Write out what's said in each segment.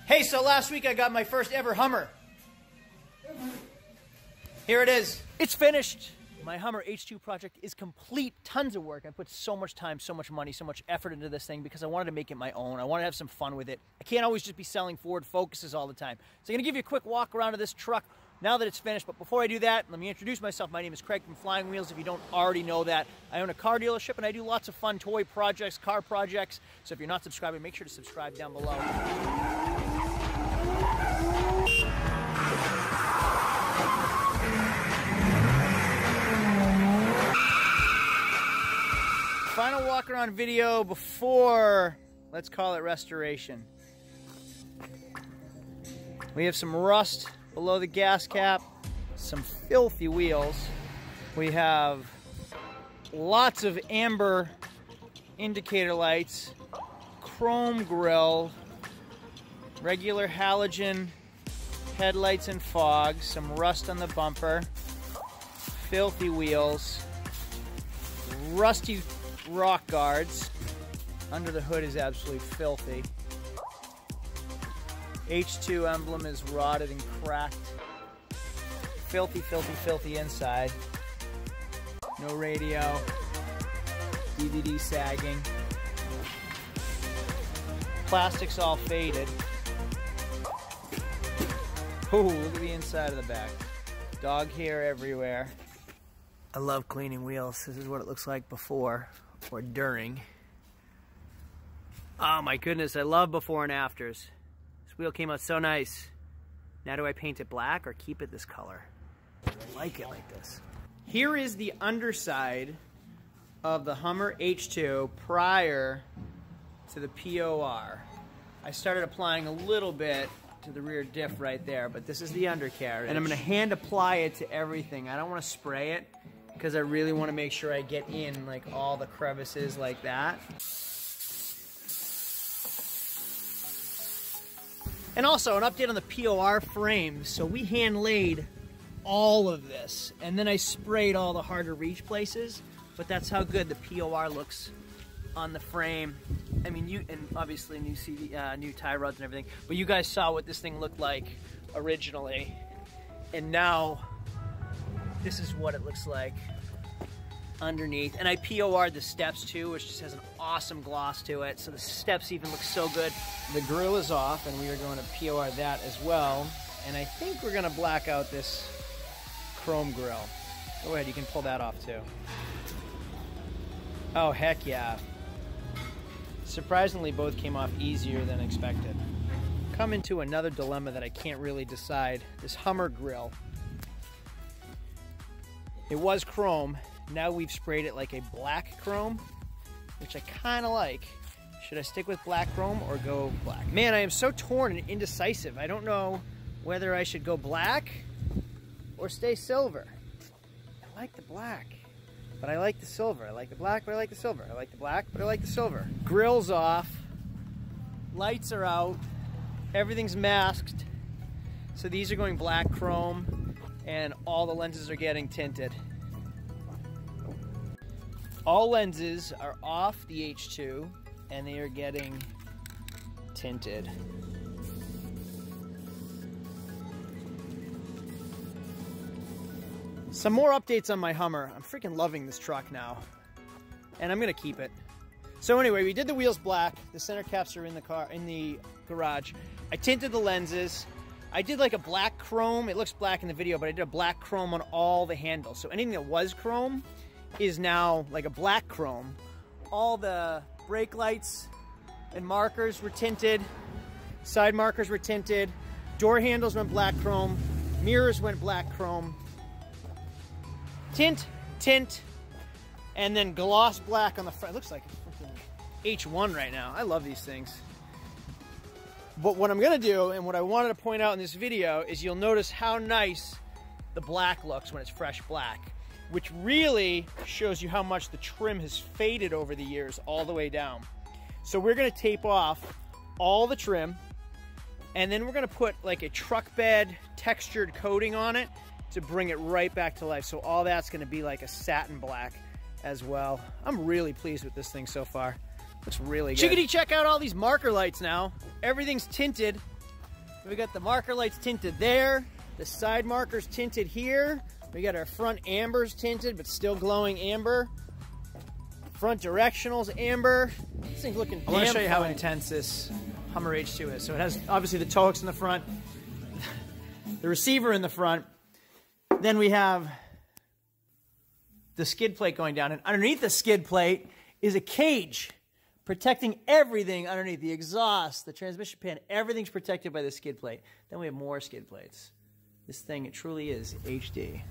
Hey, so last week I got my first ever Hummer. Here it is. It's finished. My Hummer H2 project is complete. Tons of work. I put so much time, so much money, so much effort into this thing because I wanted to make it my own. I wanted to have some fun with it. I can't always just be selling Ford Focuses all the time. So I'm going to give you a quick walk around of this truck now that it's finished. But before I do that, let me introduce myself. My name is Craig from Flying Wheels. If you don't already know that, I own a car dealership and I do lots of fun toy projects, car projects. So if you're not subscribing, make sure to subscribe down below. Final walk around video before, let's call it restoration. We have some rust below the gas cap, some filthy wheels. We have lots of amber indicator lights, chrome grille, regular halogen headlights and fog, some rust on the bumper, filthy wheels, rusty rock guards. Under the hood is absolutely filthy. H2 emblem is rotted and cracked. Filthy, filthy, filthy inside. No radio. DVD sagging. Plastic's all faded. Ooh, look at the inside of the back. Dog hair everywhere. I love cleaning wheels. This is what it looks like before or during. Oh my goodness, I love before and afters. This wheel came out so nice. Now do I paint it black or keep it this color? I like it like this. Here is the underside of the Hummer H2 prior to the POR. I started applying a little bit to the rear diff right there, but this is the undercarriage. And I'm gonna hand apply it to everything. I don't wanna spray it because I really wanna make sure I get in like all the crevices like that. And also an update on the POR frame. So we hand laid all of this and then I sprayed all the hard to reach places, but that's how good the POR looks on the frame. I mean, and obviously new new tie rods and everything, but you guys saw what this thing looked like originally, and now this is what it looks like underneath. And I POR'd the steps too, which just has an awesome gloss to it, so the steps even look so good. The grill is off, and we are going to POR that as well, and I think we're gonna black out this chrome grill. Go ahead, you can pull that off too. Oh, heck yeah. Surprisingly, both came off easier than expected. Come into another dilemma that I can't really decide. This Hummer grill. It was chrome. Now we've sprayed it like a black chrome, which I kind of like. Should I stick with black chrome or go black? Man, I am so torn and indecisive. I don't know whether I should go black or stay silver. I like the black, but I like the silver. I like the black, but I like the silver. I like the black, but I like the silver. Grill's off. Lights are out. Everything's masked. So these are going black chrome, and all the lenses are getting tinted. All lenses are off the H2, and they are getting tinted. Some more updates on my Hummer. I'm freaking loving this truck now, and I'm gonna keep it. So anyway, we did the wheels black. The center caps are in the garage. I tinted the lenses. I did like a black chrome. It looks black in the video, but I did a black chrome on all the handles. So anything that was chrome is now like a black chrome. All the brake lights and markers were tinted. Side markers were tinted. Door handles went black chrome. Mirrors went black chrome. Tint, tint, and then gloss black on the front. It looks like a freaking H1 right now. I love these things. But what I'm gonna do, and what I wanted to point out in this video, is you'll notice how nice the black looks when it's fresh black, which really shows you how much the trim has faded over the years all the way down. So we're gonna tape off all the trim, and then we're gonna put like a truck bed textured coating on it to bring it right back to life. So all that's gonna be like a satin black as well. I'm really pleased with this thing so far. Looks really good. Chickadee, check out all these marker lights now. Everything's tinted. We got the marker lights tinted there. The side markers tinted here. We got our front ambers tinted, but still glowing amber. Front directionals amber. This thing's looking damn. I want to show you how intense this Hummer H2 is. So it has obviously the tow hooks in the front, the receiver in the front. Then we have the skid plate going down, and underneath the skid plate is a cage protecting everything underneath. The exhaust, the transmission pan, everything's protected by the skid plate. Then we have more skid plates. This thing, it truly is HD.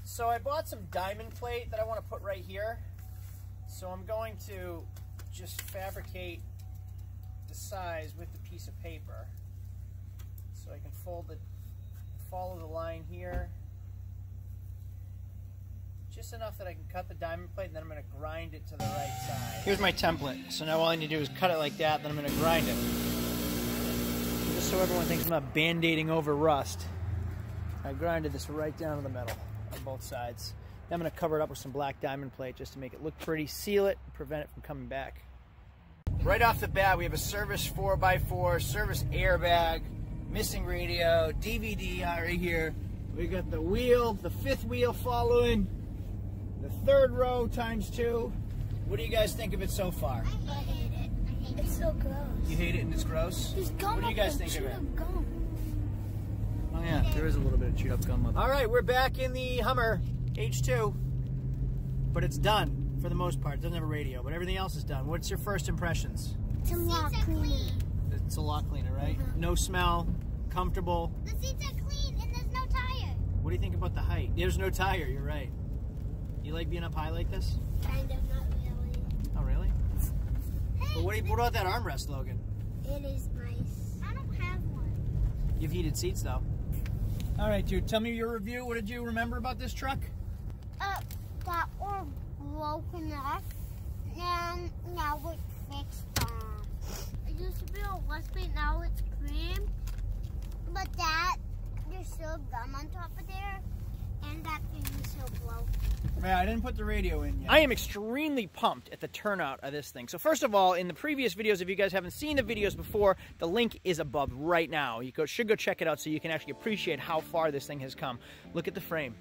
So I bought some diamond plate that I want to put right here. So I'm going to just fabricate the size with the piece of paper. So I can follow the line here. Just enough that I can cut the diamond plate, and then I'm going to grind it to the right side. Here's my template. So now all I need to do is cut it like that, then I'm going to grind it. Just so everyone thinks I'm not band-aiding over rust, I grinded this right down to the metal on both sides. Then I'm going to cover it up with some black diamond plate just to make it look pretty, seal it, and prevent it from coming back. Right off the bat, we have a service 4x4, service airbag, missing radio, DVD right here. We got the wheel, the fifth wheel following. The third row ×2. What do you guys think of it so far? I hate it. It's so gross. You hate it and it's gross? There's gum. What do you guys think of it? Gum. Oh yeah, there is a little bit of chewed up gum left. All right, we're back in the Hummer H2, but it's done for the most part. It doesn't have a radio, but everything else is done. What's your first impressions? It's a lot cleaner. It's a lot cleaner, right? No smell, comfortable. The seats are clean and there's no tire. What do you think about the height? There's no tire, you're right. You like being up high like this? Kind of, not really. Oh, really? Hey, Well, what about that armrest, Logan? It is nice. I don't have one. You've heated seats, though. All right, dude, tell me your review. What did you remember about this truck? That were broken up, and now it's fixed on. It used to be a Westby, now it's cream. But there's still gum on top of there, and that thing is still broken. Yeah, I didn't put the radio in yet. I am extremely pumped at the turnout of this thing. So first of all, in the previous videos, if you guys haven't seen the videos before, the link is above right now. You should go check it out so you can actually appreciate how far this thing has come. Look at the frame.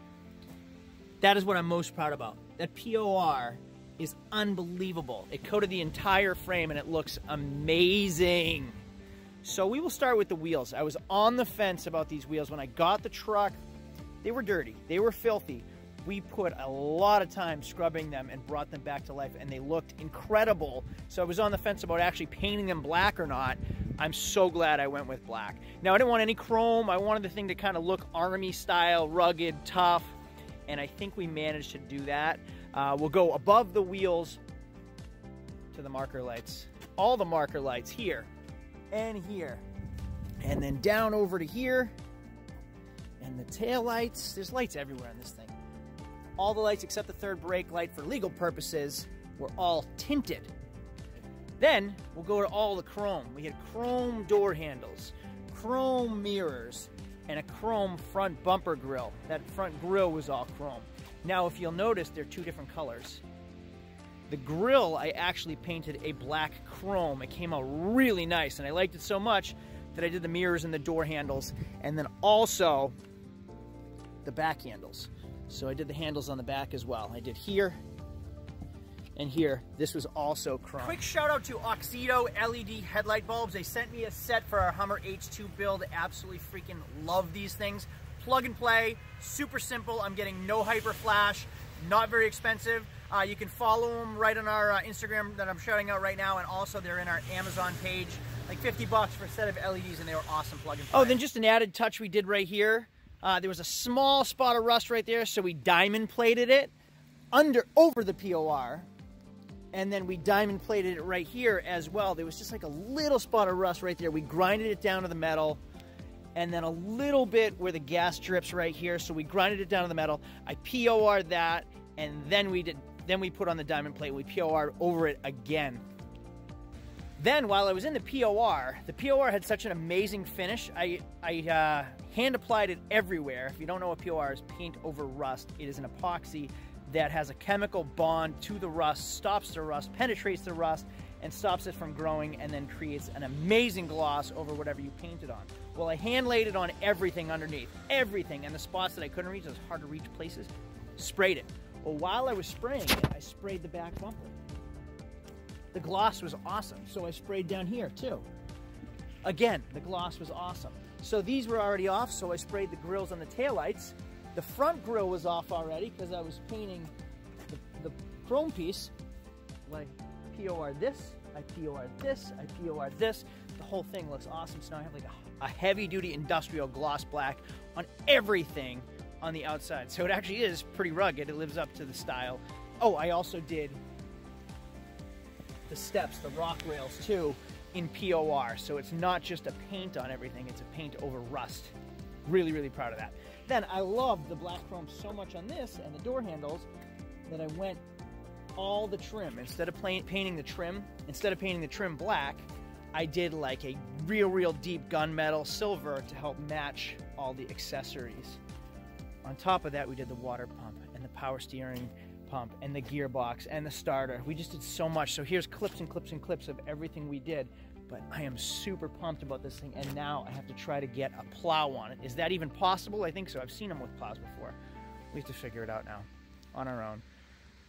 That is what I'm most proud about. That POR is unbelievable. It coated the entire frame and it looks amazing. So we will start with the wheels. I was on the fence about these wheels. When I got the truck, they were dirty. They were filthy. We put a lot of time scrubbing them and brought them back to life, and they looked incredible. So I was on the fence about actually painting them black or not. I'm so glad I went with black. Now, I didn't want any chrome. I wanted the thing to kind of look Army style, rugged, tough, and I think we managed to do that. We'll go above the wheels to the marker lights. All the marker lights here and here. And then down over to here. And the tail lights. There's lights everywhere on this thing. All the lights except the third brake light for legal purposes were all tinted. Then we'll go to all the chrome. We had chrome door handles, chrome mirrors, and a chrome front bumper grille. That front grille was all chrome. Now, if you'll notice, they're two different colors. The grille, I actually painted a black chrome. It came out really nice, and I liked it so much that I did the mirrors and the door handles, and then also the back handles. So I did the handles on the back as well. I did here and here. This was also chrome. Quick shout out to Auxito LED headlight bulbs. They sent me a set for our Hummer H2 build. Absolutely freaking love these things. Plug and play, super simple. I'm getting no hyper flash, not very expensive. You can follow them right on our Instagram that I'm shouting out right now, and also they're in our Amazon page. Like 50 bucks for a set of LEDs, and they were awesome plug and play. Oh, then just an added touch we did right here. There was a small spot of rust right there, so we diamond plated it over the POR, and then we diamond plated it right here as well. There was just like a little spot of rust right there. We grinded it down to the metal, and then a little bit where the gas drips right here, so we grinded it down to the metal. I POR'd that, and then we put on the diamond plate. We POR'd over it again. Then, while I was in the POR had such an amazing finish. I hand applied it everywhere. If you don't know what POR is, paint over rust. It is an epoxy that has a chemical bond to the rust, stops the rust, penetrates the rust, and stops it from growing and then creates an amazing gloss over whatever you painted on. Well, I hand laid it on everything underneath, everything, and the spots that I couldn't reach, those hard to reach places, sprayed it. Well, while I was spraying it, I sprayed the back bumper. The gloss was awesome, so I sprayed down here too. Again, the gloss was awesome. So these were already off, so I sprayed the grills on the taillights. The front grill was off already because I was painting the chrome piece. Like POR this, I POR this, I POR this. The whole thing looks awesome. So now I have like a heavy-duty industrial gloss black on everything on the outside. So it actually is pretty rugged. It lives up to the style. Oh, I also did the steps, the rock rails too, in POR. So it's not just a paint on everything, it's a paint over rust. Really, really proud of that. Then I love the black chrome so much on this and the door handles that I went all the trim. Instead of painting the trim black, I did like a real deep gunmetal silver to help match all the accessories. On top of that, we did the water pump and the power steering pump and the gearbox and the starter. We just did so much. So here's clips and clips and clips of everything we did. But I am super pumped about this thing, and now I have to try to get a plow on it. Is that even possible? I think so. I've seen them with plows before. We have to figure it out now on our own.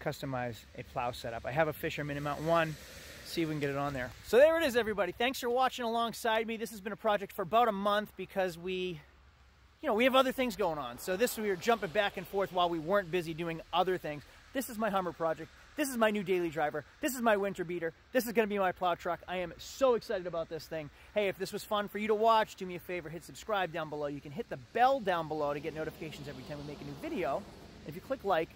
Customize a plow setup. I have a Fisher Mini Mount 1. See if we can get it on there. So there it is, everybody. Thanks for watching alongside me. This has been a project for about a month because we have other things going on. So we were jumping back and forth while we weren't busy doing other things. This is my Hummer project. This is my new daily driver. This is my winter beater. This is going to be my plow truck. I am so excited about this thing. Hey, if this was fun for you to watch, do me a favor, hit subscribe down below. You can hit the bell down below to get notifications every time we make a new video. If you click like,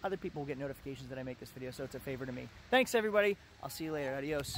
other people will get notifications that I make this video, so it's a favor to me. Thanks, everybody. I'll see you later. Adios.